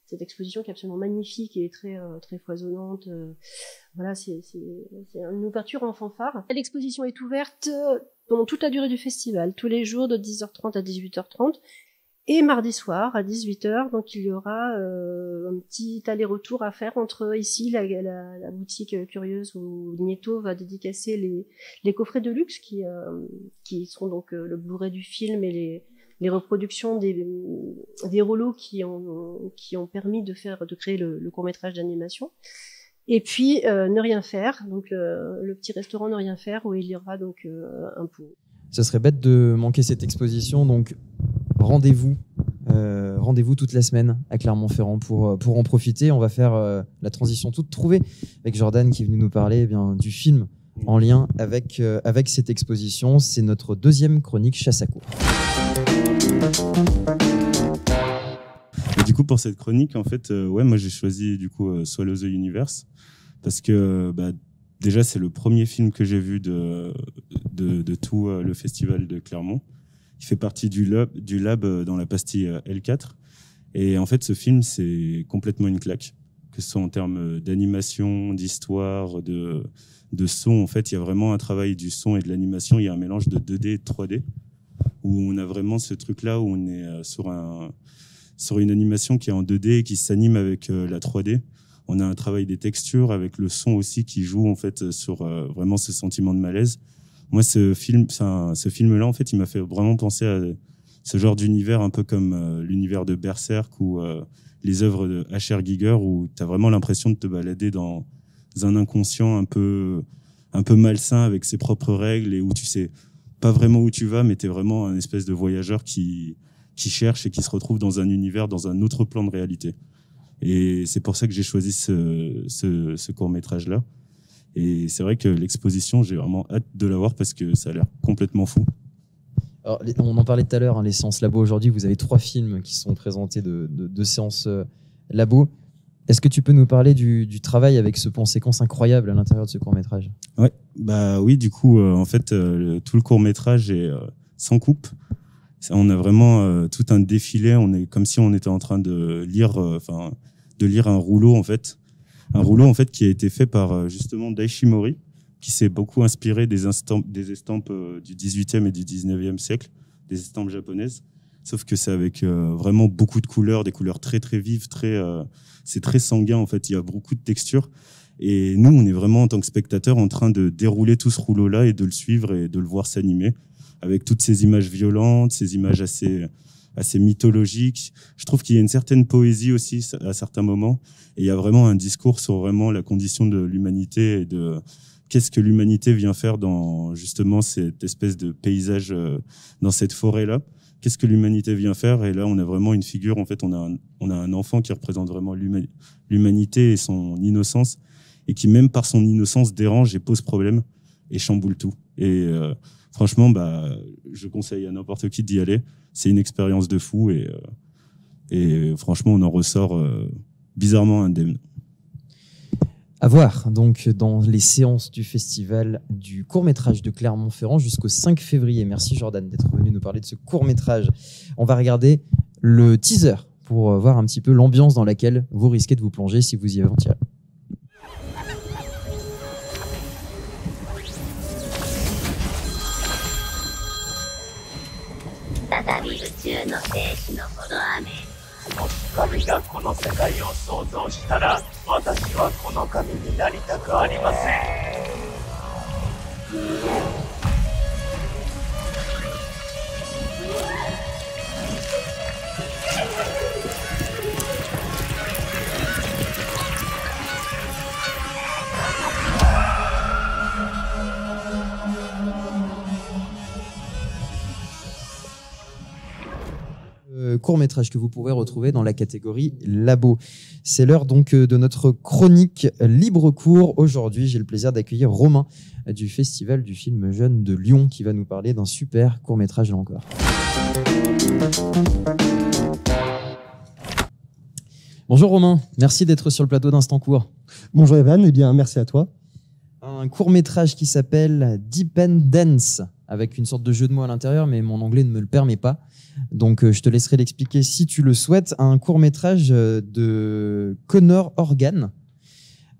cette exposition qui est absolument magnifique et très foisonnante. Voilà, c'est une ouverture en fanfare. L'exposition est ouverte pendant toute la durée du festival, tous les jours de 10h30 à 18h30 et mardi soir à 18h. Donc il y aura un petit aller-retour à faire entre ici la boutique curieuse où Nieto va dédicacer les coffrets de luxe qui seront donc le Blu-ray du film et les reproductions des rouleaux qui ont permis de créer le court-métrage d'animation. Et puis Ne Rien Faire, donc le petit restaurant Ne Rien Faire où il y aura donc un pot. Ça serait bête de manquer cette exposition, donc rendez-vous Rendez-vous toute la semaine à Clermont-Ferrand pour en profiter. On va faire la transition toute trouvée avec Jordan qui est venu nous parler du film en lien avec cette exposition. C'est notre deuxième chronique Chasse à courre. Et du coup, pour cette chronique, en fait, moi j'ai choisi du coup Swallow the Universe parce que déjà c'est le premier film que j'ai vu de tout le festival de Clermont. Il fait partie du lab dans la pastille L4. Et en fait, ce film, c'est complètement une claque, que ce soit en termes d'animation, d'histoire, de son. En fait, il y a vraiment un travail du son et de l'animation. Il y a un mélange de 2D et de 3D, où on a vraiment ce truc-là, où on est sur une animation qui est en 2D et qui s'anime avec la 3D. On a un travail des textures avec le son aussi qui joue en fait sur vraiment ce sentiment de malaise. Moi, ce film-là, en fait, il m'a fait vraiment penser à ce genre d'univers un peu comme l'univers de Berserk ou les œuvres de H.R. Giger, où tu as vraiment l'impression de te balader dans un inconscient un peu malsain avec ses propres règles et où tu sais pas vraiment où tu vas, mais tu es vraiment un espèce de voyageur qui cherche et qui se retrouve dans un univers, dans un autre plan de réalité. Et c'est pour ça que j'ai choisi ce court-métrage-là. Et c'est vrai que l'exposition, j'ai vraiment hâte de la voir parce que ça a l'air complètement fou. Alors, on en parlait tout à l'heure, les séances labo. Aujourd'hui, vous avez 3 films qui sont présentés de séances labo. Est-ce que tu peux nous parler du travail avec ce plan séquence incroyable à l'intérieur de ce court-métrage ? Ouais, oui, du coup, en fait, tout le court-métrage est sans coupe. On a vraiment tout un défilé. On est comme si on était en train de lire un rouleau, en fait. Un rouleau en fait qui a été fait par justement Daishi Mori, qui s'est beaucoup inspiré des estampes du 18e et du 19e siècle, des estampes japonaises. Sauf que c'est avec vraiment beaucoup de couleurs, des couleurs très très vives, c'est très sanguin en fait. Il y a beaucoup de textures. Et nous, on est vraiment en tant que spectateurs en train de dérouler tout ce rouleau-là et de le suivre et de le voir s'animer avec toutes ces images violentes, ces images assez mythologique. Je trouve qu'il y a une certaine poésie aussi à certains moments. Et il y a vraiment un discours sur vraiment la condition de l'humanité et de qu'est-ce que l'humanité vient faire dans justement cette espèce de paysage, dans cette forêt-là. Qu'est-ce que l'humanité vient faire? Et là, on a vraiment une figure, en fait, on a un enfant qui représente vraiment l'humanité et son innocence, et qui même par son innocence dérange et pose problème et chamboule tout. Et franchement, je conseille à n'importe qui d'y aller. C'est une expérience de fou et franchement, on en ressort bizarrement indemne. À voir donc dans les séances du festival du court-métrage de Clermont-Ferrand jusqu'au 5 février. Merci Jordan d'être venu nous parler de ce court-métrage. On va regarder le teaser pour voir un petit peu l'ambiance dans laquelle vous risquez de vous plonger si vous y aventurez. 再び宇宙の生死のこの雨。もし神がこの世界を創造したら、私はこの神になりたくありません。Court-métrage que vous pourrez retrouver dans la catégorie Labo. C'est l'heure donc de notre chronique libre cours. Aujourd'hui, j'ai le plaisir d'accueillir Romain du Festival du film jeune de Lyon qui va nous parler d'un super court-métrage là encore. Bonjour Romain, merci d'être sur le plateau d'Instant Court. Bonjour Evan, eh bien merci à toi. Un court-métrage qui s'appelle Dependence, avec une sorte de jeu de mots à l'intérieur, mais mon anglais ne me le permet pas. Donc je te laisserai l'expliquer si tu le souhaites. Un court-métrage de Connor Organ,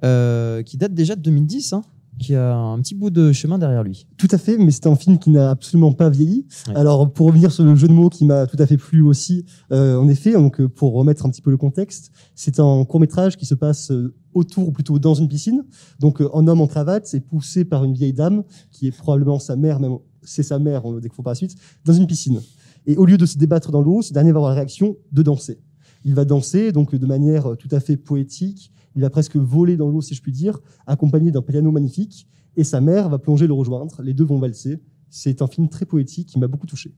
qui date déjà de 2010, hein, qui a un petit bout de chemin derrière lui. Tout à fait, mais c'est un film qui n'a absolument pas vieilli. Ouais. Alors pour revenir sur le jeu de mots qui m'a tout à fait plu aussi, en effet, donc pour remettre un petit peu le contexte, c'est un court-métrage qui se passe autour, ou plutôt dans une piscine. Donc un homme en cravate est poussé par une vieille dame, qui est probablement sa mère, même c'est sa mère, on le découvre par la suite, dans une piscine. Et au lieu de se débattre dans l'eau, ce dernier va avoir la réaction de danser. Il va danser donc de manière tout à fait poétique. Il va presque voler dans l'eau, si je puis dire, accompagné d'un piano magnifique. Et sa mère va plonger le rejoindre. Les deux vont valser. C'est un film très poétique qui m'a beaucoup touché.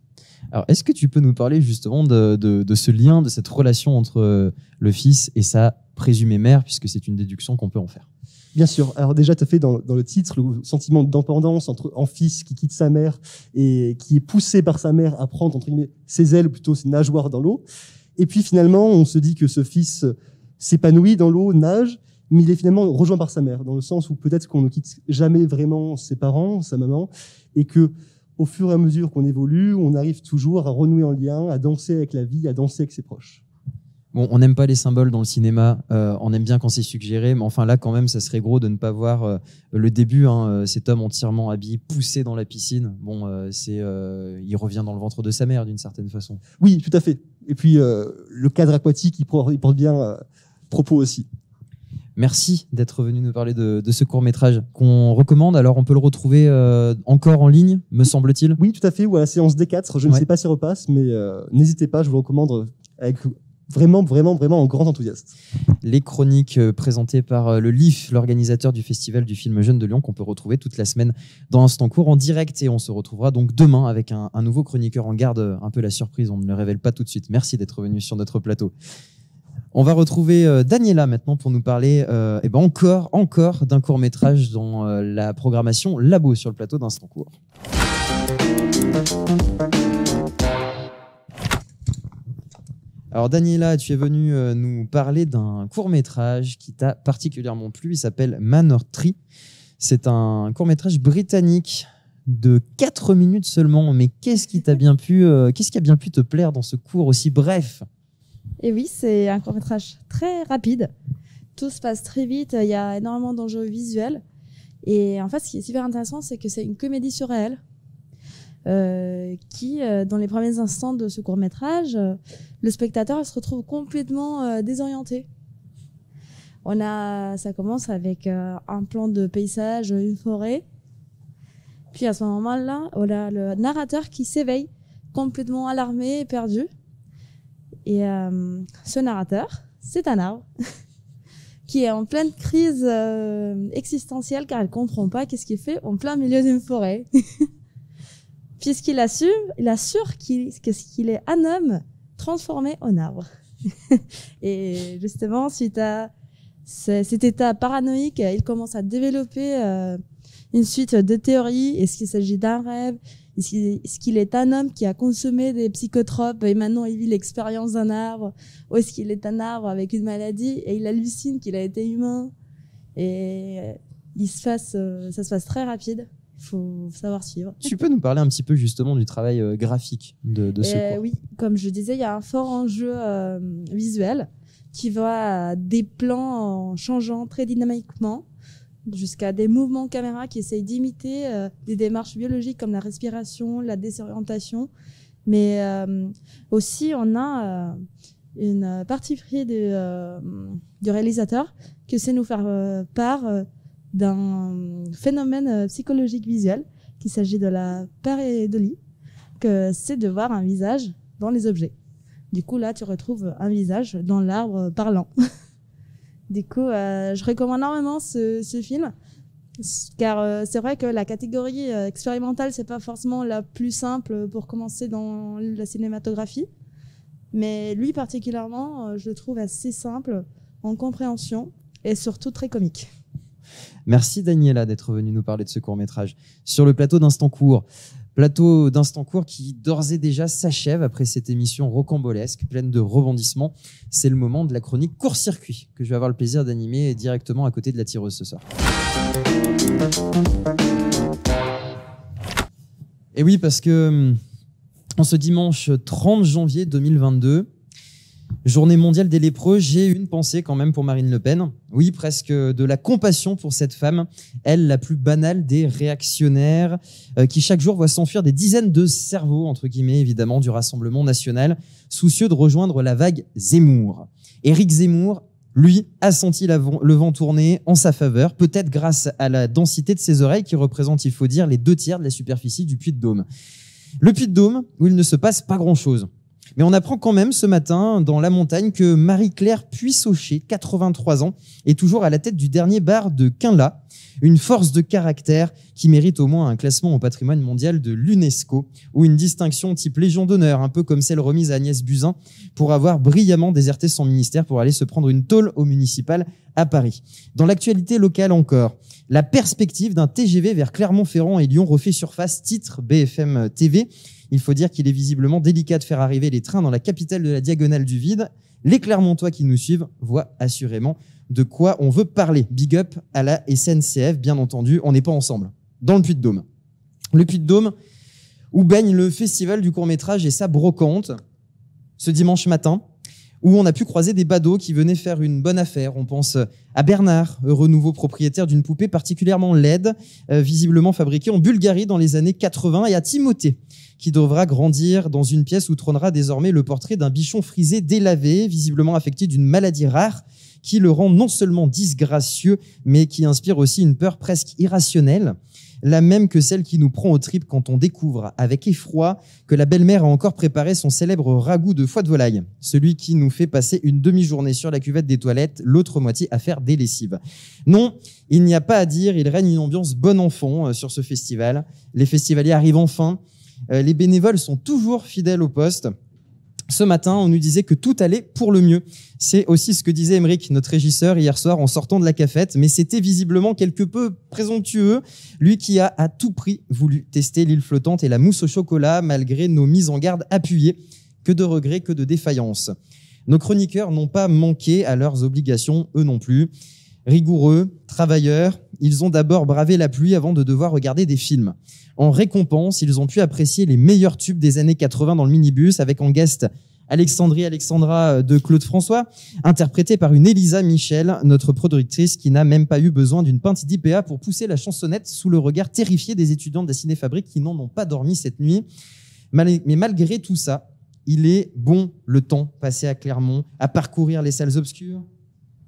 Alors, est-ce que tu peux nous parler justement de ce lien, de cette relation entre le fils et sa présumée mère, puisque c'est une déduction qu'on peut en faire? Bien sûr. Alors déjà, tu as fait dans le titre le sentiment de dépendance entre un fils qui quitte sa mère et qui est poussé par sa mère à prendre entre guillemets ses ailes, ou plutôt ses nageoires dans l'eau. Et puis finalement, on se dit que ce fils s'épanouit dans l'eau, nage, mais il est finalement rejoint par sa mère, dans le sens où peut-être qu'on ne quitte jamais vraiment ses parents, sa maman, et que au fur et à mesure qu'on évolue, on arrive toujours à renouer un lien, à danser avec la vie, à danser avec ses proches. Bon, on n'aime pas les symboles dans le cinéma, on aime bien quand c'est suggéré, mais enfin là quand même ça serait gros de ne pas voir le début, cet homme entièrement habillé, poussé dans la piscine. Bon, il revient dans le ventre de sa mère d'une certaine façon. Oui, tout à fait. Et puis le cadre aquatique, il porte bien propos aussi. Merci d'être venu nous parler de ce court-métrage qu'on recommande. Alors, on peut le retrouver encore en ligne, me semble-t-il? Oui, tout à fait, ou à la séance D4. Je ne sais pas si repasse, mais n'hésitez pas, je vous le recommande avec vraiment un grand enthousiasme. Les chroniques présentées par le LIF, l'organisateur du Festival du film Jeune de Lyon, qu'on peut retrouver toute la semaine dans Instant Court en direct. Et on se retrouvera donc demain avec un nouveau chroniqueur. On garde un peu la surprise, on ne le révèle pas tout de suite. Merci d'être venu sur notre plateau. On va retrouver Daniela maintenant pour nous parler encore d'un court-métrage dans la programmation Labo sur le plateau d'Instant Court. Alors Daniela, tu es venue nous parler d'un court-métrage qui t'a particulièrement plu. Il s'appelle Manor Tree. C'est un court-métrage britannique de 4 minutes seulement. Mais qu'est-ce qui a bien pu te plaire dans ce court aussi bref? Et oui, c'est un court-métrage très rapide. Tout se passe très vite, il y a énormément d'enjeux visuels. Et en fait, ce qui est super intéressant, c'est que c'est une comédie surréelle qui, dans les premiers instants de ce court-métrage, le spectateur se retrouve complètement désorienté. Ça commence avec un plan de paysage, une forêt. Puis à ce moment-là, on a le narrateur qui s'éveille, complètement alarmé et perdu. Et ce narrateur, c'est un arbre qui est en pleine crise existentielle car il ne comprend pas qu'est-ce qu'il fait en plein milieu d'une forêt. Puisqu'il assure qu'il est un homme transformé en arbre. Et justement, suite à cet état paranoïque, il commence à développer une suite de théories. Est-ce qu'il s'agit d'un rêve? Est-ce qu'il est un homme qui a consommé des psychotropes et maintenant il vit l'expérience d'un arbre? Ou est-ce qu'il est un arbre avec une maladie et il hallucine qu'il a été humain? Et ça se passe très rapide. Il faut savoir suivre. Tu peux nous parler un petit peu justement du travail graphique de ce cours? Oui, comme je disais, il y a un fort enjeu visuel qui va des plans en changeant très dynamiquement jusqu'à des mouvements caméra qui essayent d'imiter des démarches biologiques comme la respiration, la désorientation. Mais aussi, on a une partie prise du réalisateur que c'est nous faire part d'un phénomène psychologique visuel, qu'il s'agit de la pareidolie, que c'est de voir un visage dans les objets. Du coup, là, tu retrouves un visage dans l'arbre parlant. Du coup, je recommande énormément ce film, car c'est vrai que la catégorie expérimentale, c'est pas forcément la plus simple pour commencer dans la cinématographie. Mais lui, particulièrement, je le trouve assez simple en compréhension et surtout très comique. Merci Daniela d'être venue nous parler de ce court-métrage sur le plateau d'Instant Court. Plateau d'Instant Court qui d'ores et déjà s'achève après cette émission rocambolesque, pleine de rebondissements. C'est le moment de la chronique court-circuit que je vais avoir le plaisir d'animer directement à côté de la tireuse ce soir. Et oui, parce que en ce dimanche 30 janvier 2022, Journée mondiale des lépreux, j'ai une pensée quand même pour Marine Le Pen. Oui, presque de la compassion pour cette femme, elle, la plus banale des réactionnaires, qui chaque jour voit s'enfuir des dizaines de cerveaux, entre guillemets, évidemment, du Rassemblement national, soucieux de rejoindre la vague Zemmour. Éric Zemmour, lui, a senti le vent tourner en sa faveur, peut-être grâce à la densité de ses oreilles qui représentent, il faut dire, les 2/3 de la superficie du Puy-de-Dôme. Le Puy-de-Dôme, où il ne se passe pas grand-chose. Mais on apprend quand même ce matin, dans la montagne, que Marie-Claire Puissaucher, 83 ans, est toujours à la tête du dernier bar de Quinla, Une force de caractère qui mérite au moins un classement au patrimoine mondial de l'UNESCO ou une distinction type Légion d'honneur, un peu comme celle remise à Agnès Buzyn pour avoir brillamment déserté son ministère pour aller se prendre une tôle au municipal à Paris. Dans l'actualité locale encore, la perspective d'un TGV vers Clermont-Ferrand et Lyon refait surface, titre BFM TV. Il faut dire qu'il est visiblement délicat de faire arriver les trains dans la capitale de la diagonale du vide. Les Clermontois qui nous suivent voient assurément de quoi on veut parler. Big up à la SNCF, bien entendu, on n'est pas ensemble. Dans le Puy-de-Dôme. Le Puy-de-Dôme, où baigne le festival du court-métrage et sa brocante, ce dimanche matin, où on a pu croiser des badauds qui venaient faire une bonne affaire. On pense à Bernard, heureux nouveau propriétaire d'une poupée particulièrement laide, visiblement fabriquée en Bulgarie dans les années 80, et à Timothée, qui devra grandir dans une pièce où trônera désormais le portrait d'un bichon frisé délavé, visiblement affecté d'une maladie rare, qui le rend non seulement disgracieux, mais qui inspire aussi une peur presque irrationnelle, la même que celle qui nous prend aux tripes quand on découvre avec effroi que la belle-mère a encore préparé son célèbre ragoût de foie de volaille, celui qui nous fait passer une demi-journée sur la cuvette des toilettes, l'autre moitié à faire des lessives. Non, il n'y a pas à dire, il règne une ambiance bon enfant sur ce festival. Les festivaliers arrivent enfin, les bénévoles sont toujours fidèles au poste. Ce matin, on nous disait que tout allait pour le mieux. C'est aussi ce que disait Émeric, notre régisseur, hier soir en sortant de la cafette, mais c'était visiblement quelque peu présomptueux, lui qui a à tout prix voulu tester l'île flottante et la mousse au chocolat, malgré nos mises en garde appuyées. Que de regrets, que de défaillances. Nos chroniqueurs n'ont pas manqué à leurs obligations, eux non plus. Rigoureux, travailleurs, ils ont d'abord bravé la pluie avant de devoir regarder des films. En récompense, ils ont pu apprécier les meilleurs tubes des années 80 dans le minibus, avec en guest Alexandra de Claude François, interprétée par une Elisa Michel, notre productrice qui n'a même pas eu besoin d'une pinte d'IPA pour pousser la chansonnette sous le regard terrifié des étudiants de la Cinéfabrique qui n'en ont pas dormi cette nuit. Mais malgré tout ça, il est bon le temps passé à Clermont, à parcourir les salles obscures,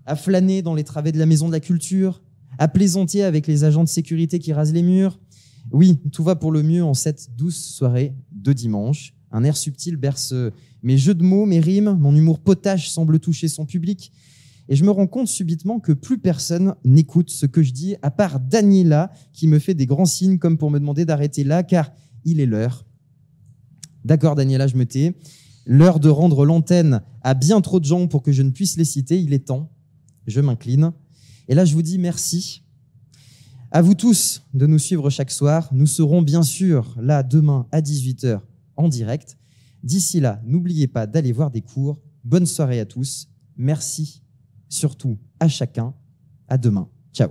à flâner dans les travées de la Maison de la Culture, à plaisanter avec les agents de sécurité qui rasent les murs. Oui, tout va pour le mieux en cette douce soirée de dimanche. Un air subtil berce mes jeux de mots, mes rimes, mon humour potache semble toucher son public. Et je me rends compte subitement que plus personne n'écoute ce que je dis, à part Daniela, qui me fait des grands signes comme pour me demander d'arrêter là, car il est l'heure. D'accord, Daniela, je me tais. L'heure de rendre l'antenne à bien trop de gens pour que je ne puisse les citer. Il est temps. Je m'incline. Et là, je vous dis merci. À vous tous de nous suivre chaque soir. Nous serons bien sûr là demain à 18h en direct. D'ici là, n'oubliez pas d'aller voir des cours. Bonne soirée à tous. Merci surtout à chacun. À demain. Ciao.